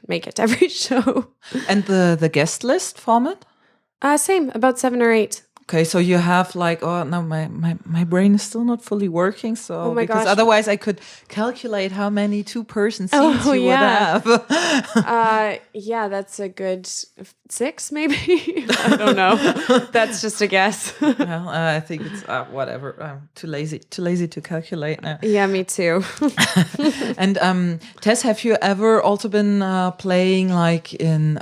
make it to every show. And the guest list format? Same, about 7 or 8. Okay, so you have like, oh no, my brain is still not fully working. So because otherwise I could calculate how many 2-person scenes you would have. Yeah, that's a good 6 maybe. I don't know. That's just a guess. Well, I think it's whatever. I'm too lazy to calculate now. Yeah, me too. And Tess, have you ever also been playing like in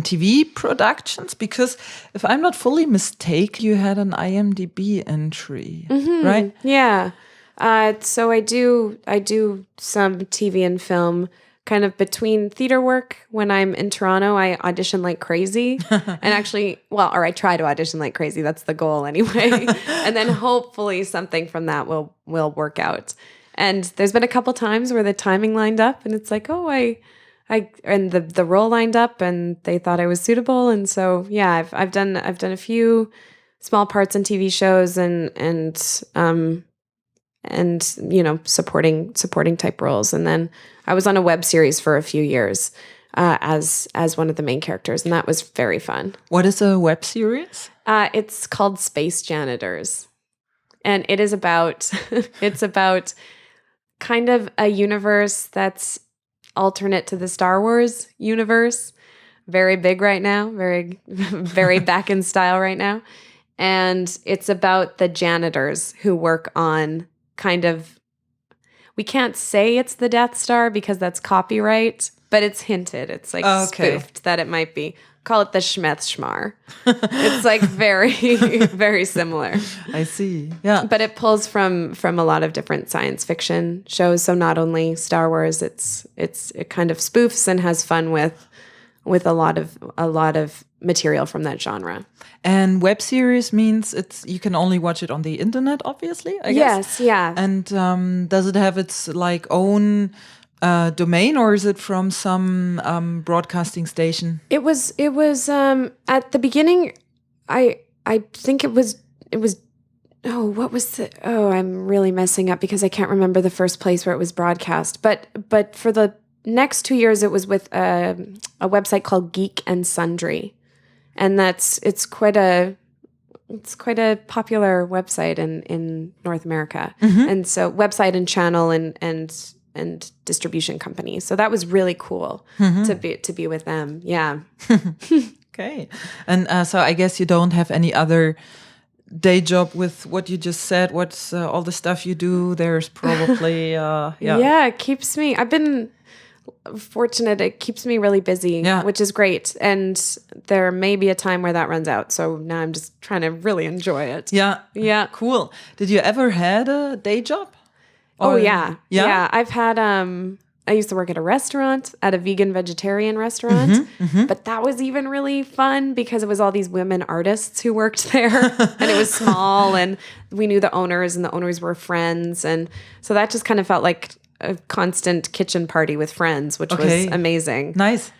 TV productions? Because if I'm not fully mistaken, you had an IMDb entry, right? Yeah. So I do some TV and film kind of between theater work. When I'm in Toronto, I audition like crazy. And actually, or I try to audition like crazy. That's the goal anyway. And then hopefully something from that will work out. And there's been a couple times where the timing lined up and it's like, and the role lined up and they thought I was suitable. And so, yeah, I've done a few small parts in TV shows and supporting type roles. And then I was on a web series for a few years as one of the main characters, and that was very fun. What is a web series? It's called Space Janitors, and it is about it's about kind of a universe that's alternate to the Star Wars universe. Very big right now, very very back in style right now. And it's about the janitors who work on kind of, we can't say it's the Death Star because that's copyright, but it's hinted. It's like spoofed that it might be. Call it the Schmeth Schmar. It's like very, very similar. I see. Yeah. But it pulls from a lot of different science fiction shows. So not only Star Wars, it kind of spoofs and has fun with a lot of material from that genre. And web series means you can only watch it on the internet, obviously, I guess. Yes, yeah. And does it have its like own domain, or is it from some broadcasting station? It was at the beginning. I think it was. What was the? I'm really messing up because I can't remember the first place where it was broadcast. But for the next 2 years, it was with a website called Geek and Sundry, and it's quite a popular website in North America, and so website and channel and distribution company. So that was really cool to be with them. Yeah. Okay, and so I guess you don't have any other day job with what you just said. What's all the stuff you do? There's probably Yeah, it keeps me. I've been fortunate. It keeps me really busy, which is great. And there may be a time where that runs out. So now I'm just trying to really enjoy it. Yeah. Cool. Did you ever had a day job? Or, yeah. I've had, I used to work at a restaurant, at a vegan vegetarian restaurant, but that was even really fun because it was all these women artists who worked there and it was small and we knew the owners and the owners were friends. And so that just kind of felt like a constant kitchen party with friends, which was amazing. Nice.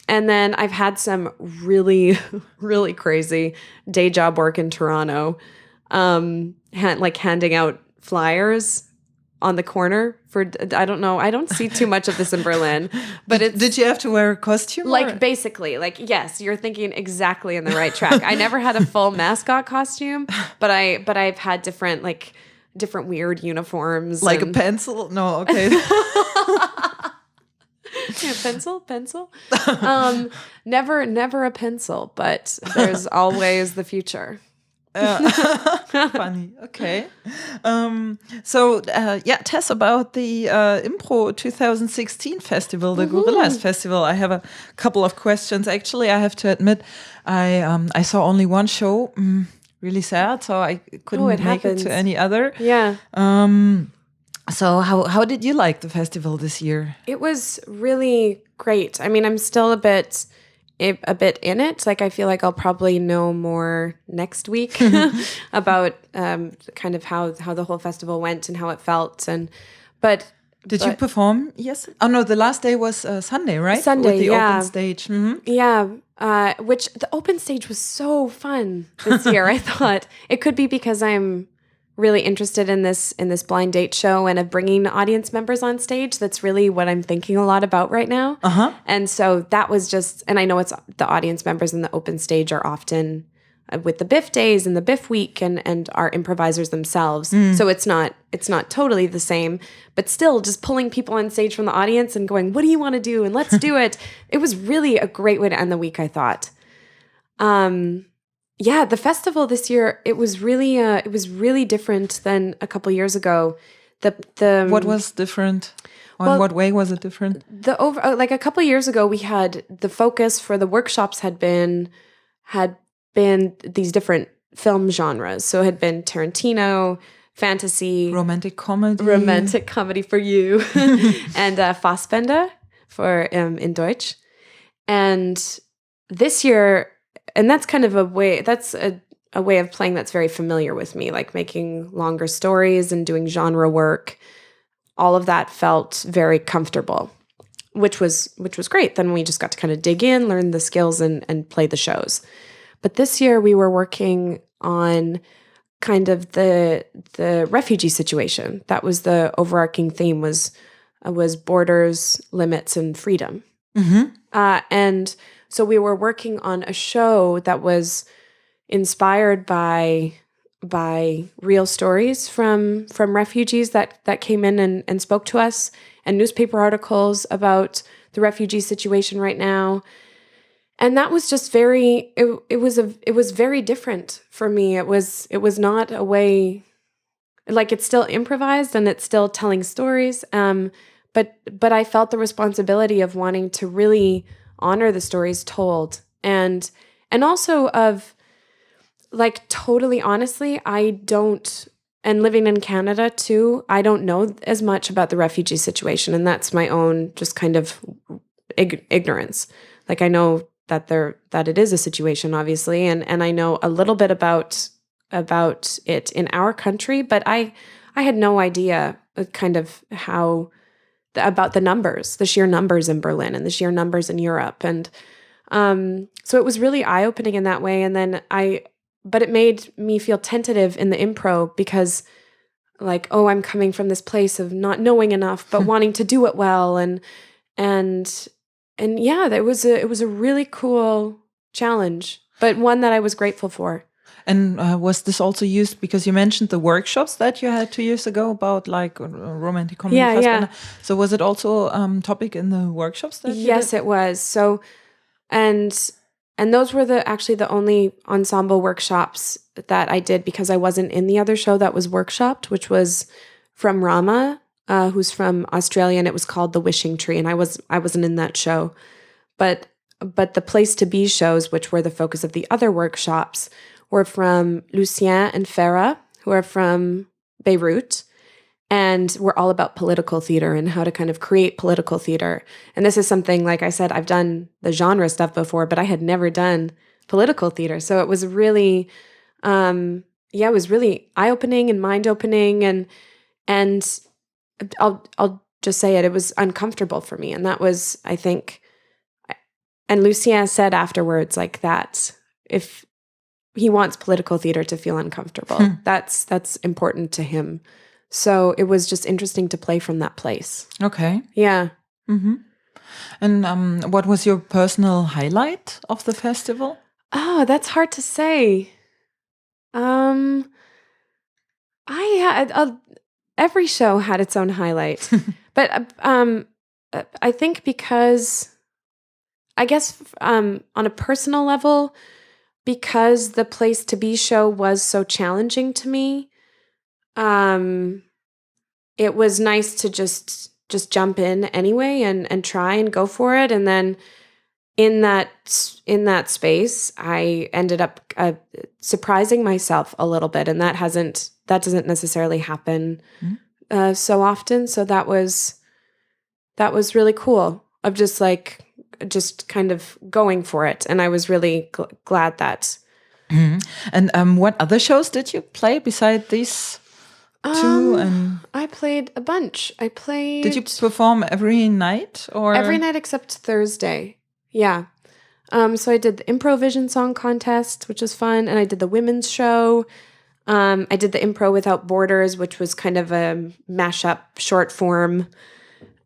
And then I've had some really, really crazy day job work in Toronto, handing out flyers on the corner for, I don't know, I don't see too much of this in Berlin, but it's... Did you have to wear a costume? Like, basically, yes, you're thinking exactly in the right track. I never had a full mascot costume, but I've had different weird uniforms. Like a pencil? No, okay. Yeah, pencil. Never a pencil, but there's always the future. Funny. Okay. Tess, about the IMPRO 2016 festival, the Gorillas Festival. I have a couple of questions. Actually, I have to admit, I saw only one show. Really sad, so I couldn't make it to any other. Yeah. So how did you like the festival this year? It was really great. I mean, I'm still a bit in it. Like, I feel like I'll probably know more next week about kind of how the whole festival went and how it felt. Did you perform? Yes. Oh no, the last day was Sunday, right? Sunday, with the open stage. Yeah. Which the open stage was so fun this year. I thought it could be because I'm really interested in this blind date show and of bringing audience members on stage. That's really what I'm thinking a lot about right now. And so that was just, and I know it's the audience members in the open stage are often with the BIFF days and the BIFF week and our improvisers themselves. So it's not totally the same, but still just pulling people on stage from the audience and going, what do you want to do? And let's do it. It was really a great way to end the week, I thought. The festival this year, it was really different than a couple years ago. What was different? In what way was it different? Like a couple years ago, we had the focus for the workshops had been these different film genres. So it had been Tarantino, fantasy, romantic comedy for you, and Fassbender for in Deutsch. And this year, and that's kind of a way of playing that's very familiar with me, like making longer stories and doing genre work. All of that felt very comfortable, which was great. Then we just got to kind of dig in, learn the skills, and play the shows. But this year we were working on kind of the refugee situation. That was the overarching theme, was borders, limits, and freedom. And so we were working on a show that was inspired by real stories from refugees that came in and spoke to us, and newspaper articles about the refugee situation right now. And that was just it was very different for me. It was not a way, like, it's still improvised and it's still telling stories. But I felt the responsibility of wanting to really honor the stories told, and also of, like, totally honestly, and living in Canada too, I don't know as much about the refugee situation, and that's my own just kind of ignorance. Like, I know that it is a situation, obviously, and I know a little bit about it in our country, but I had no idea kind of about the numbers, the sheer numbers in Berlin and the sheer numbers in Europe. And so it was really eye-opening in that way. And then but it made me feel tentative in the impro, because, like, oh, I'm coming from this place of not knowing enough, but wanting to do it well. And yeah, it was a really cool challenge, but one that I was grateful for. And was this also used, because you mentioned the workshops that you had 2 years ago about, like, romantic comedy? Yeah. So was it also topic in the workshops that you Yes, did? it was. So, and those were actually the only ensemble workshops that I did, because I wasn't in the other show that was workshopped, which was from Rama, who's from Australia, and it was called The Wishing Tree, and I wasn't in that show. But the Place to Be shows, which were the focus of the other workshops, were from Lucien and Farah, who are from Beirut, and were all about political theater and how to kind of create political theater. And this is something, like I said, I've done the genre stuff before, but I had never done political theater. So it was really, it was really eye-opening and mind-opening, and I'll just say it was uncomfortable for me. And that was, I think, and Lucien said afterwards, like, that if he wants political theater to feel uncomfortable, that's important to him. So it was just interesting to play from that place. Okay. Yeah. Mm-hmm. And what was your personal highlight of the festival? Oh, that's hard to say. Every show had its own highlight, but I think because, I guess, on a personal level, because the Place to Be show was so challenging to me, it was nice to just jump in anyway and try and go for it. And then in that space, I ended up surprising myself a little bit, and that doesn't necessarily happen so often. So that was really cool, of just kind of going for it, and I was really glad that. Mm-hmm. And what other shows did you play beside these two? And I played a bunch. Did you perform every night, or every night except Thursday? Yeah. So I did the Improvision Song Contest, which was fun, and I did the women's show. I did the Impro Without Borders, which was kind of a mashup short form.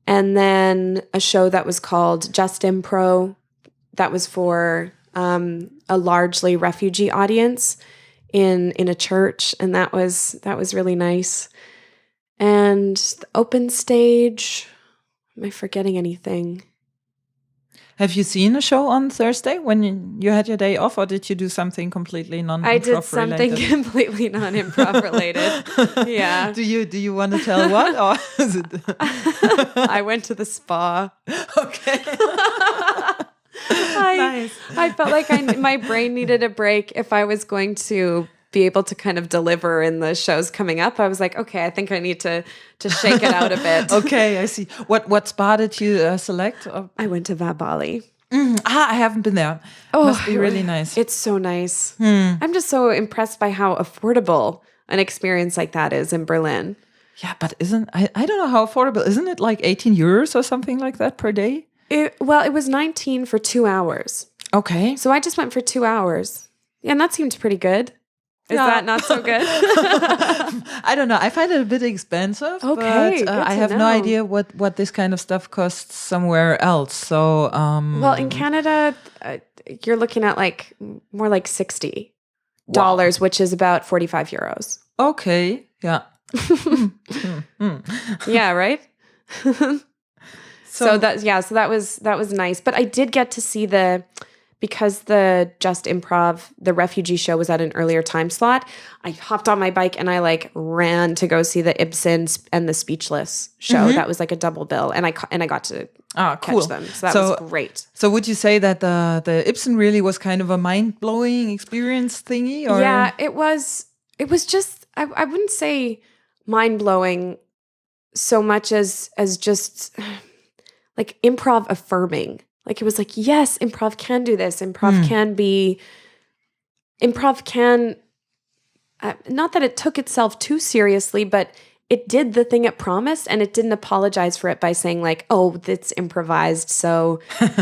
And then a show that was called Just Impro, that was for a largely refugee audience in a church, and that was really nice. And the open stage, am I forgetting anything? Have you seen a show on Thursday when you had your day off, or did you do something completely non-improv related? I did something completely non-improv related. Yeah. Do you want to tell what, or is it? I went to the spa. Okay. Nice. I felt like my brain needed a break if I was going to be able to kind of deliver in the shows coming up, I was like, okay, I think I need to shake it out a bit. Okay, I see. What spa did you select? I went to Bali. I haven't been there. Must be really nice. It's so nice. I'm just so impressed by how affordable an experience like that is in Berlin. Yeah, but I don't know how affordable. Isn't it like 18 euros or something like that per day? It was 19 for 2 hours. Okay. So I just went for 2 hours. Yeah, and that seemed pretty good. Is that not so good? I don't know. I find it a bit expensive. Okay, but I have no idea what this kind of stuff costs somewhere else. So, well, in Canada, you're looking at like more like $60, which is about 45 euros. Okay. Yeah. Yeah. Right. So that was nice. But I did get to see because the Just Improv, the refugee show was at an earlier time slot, I hopped on my bike and I like ran to go see the Ibsen and the Speechless show. That was like a double bill, and I got to catch them. So that was great. So would you say that the Ibsen really was kind of a mind-blowing experience thingy? Or? Yeah, it was just, I wouldn't say mind-blowing so much as just like improv affirming. Like it was like, yes, improv can do this. Improv can, not that it took itself too seriously, but it did the thing it promised, and it didn't apologize for it by saying like, oh, it's improvised. So,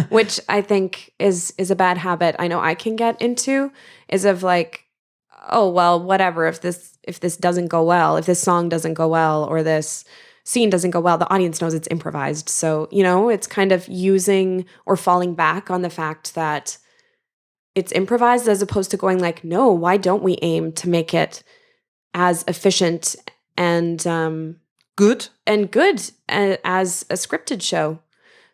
which I think is a bad habit I know I can get into, is of like, oh, well, whatever, if this doesn't go well, if this song doesn't go well, or this scene doesn't go well, the audience knows it's improvised. So, it's kind of using or falling back on the fact that it's improvised, as opposed to going like, no, why don't we aim to make it as efficient and good as a scripted show?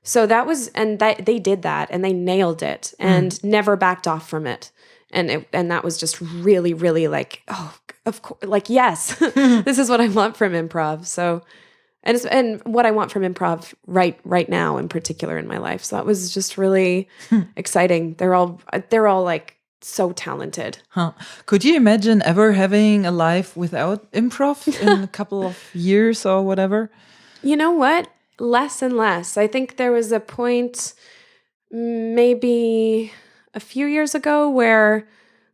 So that was, and they did that, and they nailed it, and never backed off from it. And that was just really, really like, oh, of course, like, yes, this is what I want from improv. So, and what I want from improv right now in particular in my life. So that was just really exciting. They're all like so talented. Huh. Could you imagine ever having a life without improv in a couple of years or whatever? You know what? Less and less. I think there was a point maybe a few years ago where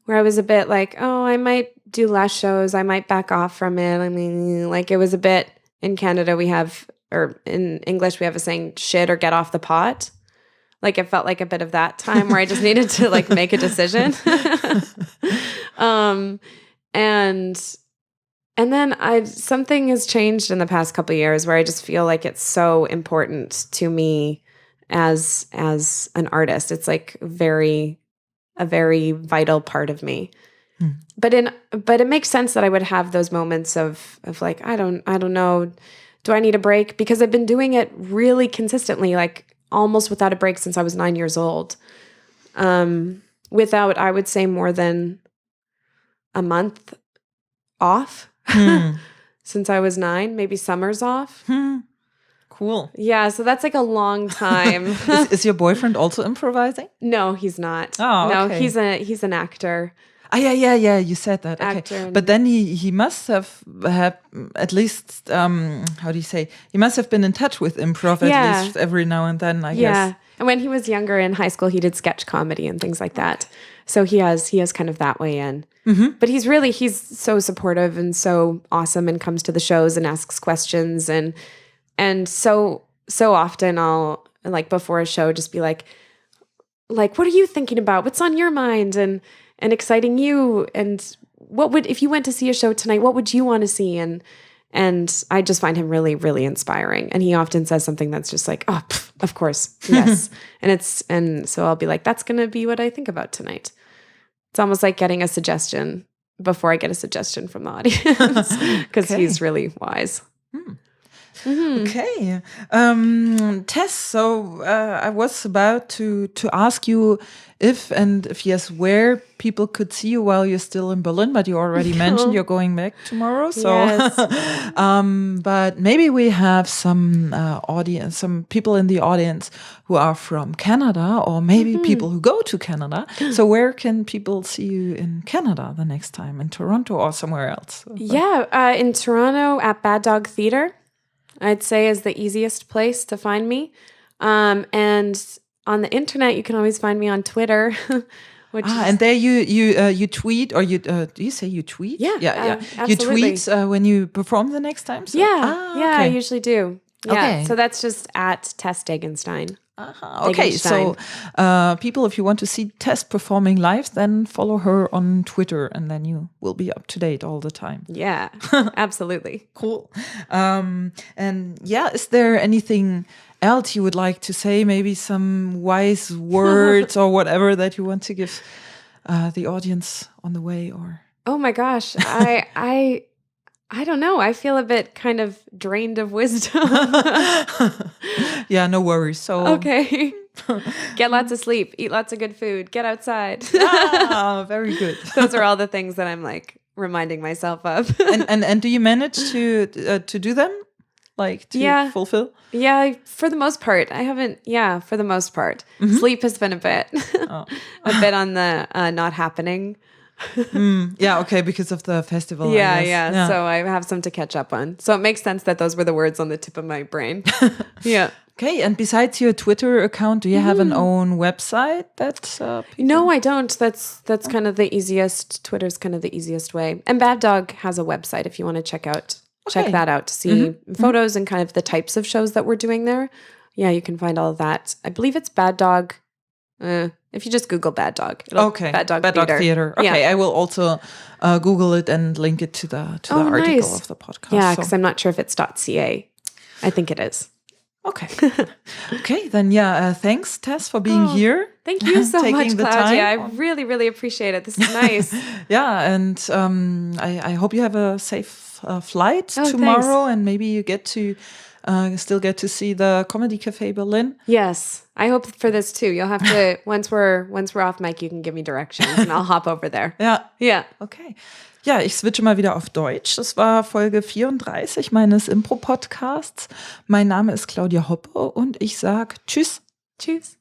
I was a bit like, oh, I might do less shows. I might back off from it. I mean, like it was a bit, in Canada or in English we have a saying, shit or get off the pot. Like it felt like a bit of that time where I just needed to like make a decision. And then something has changed in the past couple of years where I just feel like it's so important to me as an artist. It's like a very vital part of me. But it makes sense that I would have those moments of like, I don't know, do I need a break? Because I've been doing it really consistently, like almost without a break since I was 9 years old. Without, I would say, more than a month off since I was 9, maybe summers off. Cool. Yeah, so that's like a long time. Is your boyfriend also improvising? No, he's not. Oh, no, okay. he's an actor. Yeah. You said that. Actor. Okay. But then he must have had at least how do you say? He must have been in touch with improv at least every now and then. I guess. Yeah, and when he was younger in high school, he did sketch comedy and things like that. So he has kind of that way in. But he's so supportive and so awesome, and comes to the shows and asks questions, and so often I'll, like, before a show just be like, what are you thinking about? What's on your mind and exciting you? And if you went to see a show tonight, what would you want to see? And I just find him really, really inspiring. And he often says something that's just like, oh, of course, yes. and so I'll be like, that's going to be what I think about tonight. It's almost like getting a suggestion before I get a suggestion from the audience, because he's really wise. Okay. Tess, so I was about to ask you if yes, where people could see you while you're still in Berlin, but you already mentioned you're going back tomorrow. So, Yes. but maybe we have some audience, some people in the audience who are from Canada, or maybe people who go to Canada. So where can people see you in Canada the next time? In Toronto or somewhere else? Yeah, in Toronto at Bad Dog Theatre, I'd say is the easiest place to find me. And on the internet, you can always find me on Twitter. And there you tweet, or you do you say you tweet? Yeah, You absolutely. tweet when you perform the next time. So? Yeah, I usually do. Yeah, Okay. so that's just at Tess Degenstein. Okay, so people, if you want to see Tess performing live, then follow her on Twitter, and then you will be up to date all the time. Yeah, absolutely. Cool. And yeah, is there anything else you would like to say? Maybe some wise words or whatever that you want to give the audience on the way? Or Oh my gosh, I don't know. I feel a bit kind of drained of wisdom. Yeah, no worries. So Okay. Get lots of sleep, eat lots of good food, get outside. Very good. Those are all the things that I'm like reminding myself of. and do you manage to do them? Like to fulfill? Yeah, for the most part. I haven't, for the most part. Sleep has been a bit on the not happening. Yeah, okay, because of the festival. Yeah. So I have some to catch up on. So it makes sense that those were the words on the tip of my brain. Yeah. Okay, and besides your Twitter account, do you have an own website that No, I don't. That's kind of the easiest. Twitter's kind of the easiest way. And Bad Dog has a website if you want to check that out to see photos and kind of the types of shows that we're doing there. Yeah, you can find all of that. I believe it's Bad Dog. If you just Google Bad Dog, Bad Dog Theater. Okay, I will also Google it and link it to the article of the podcast. Yeah, because I'm not sure if it's .ca. I think it is. Okay. Okay, then thanks, Tess, for being here. Thank you so much, Claudia. I time. really, really appreciate it. This is nice. Yeah, and I hope you have a safe flight tomorrow, thanks. and maybe you still get to see the Comedy Cafe Berlin. Yes, I hope for this too. You'll have to once we're off mic, you can give me directions, and I'll hop over there. Ja. Okay. Ja, ich switche mal wieder auf Deutsch. Das war Folge 34 meines Impro-Podcasts. Mein Name ist Claudia Hoppe und ich sage Tschüss. Tschüss.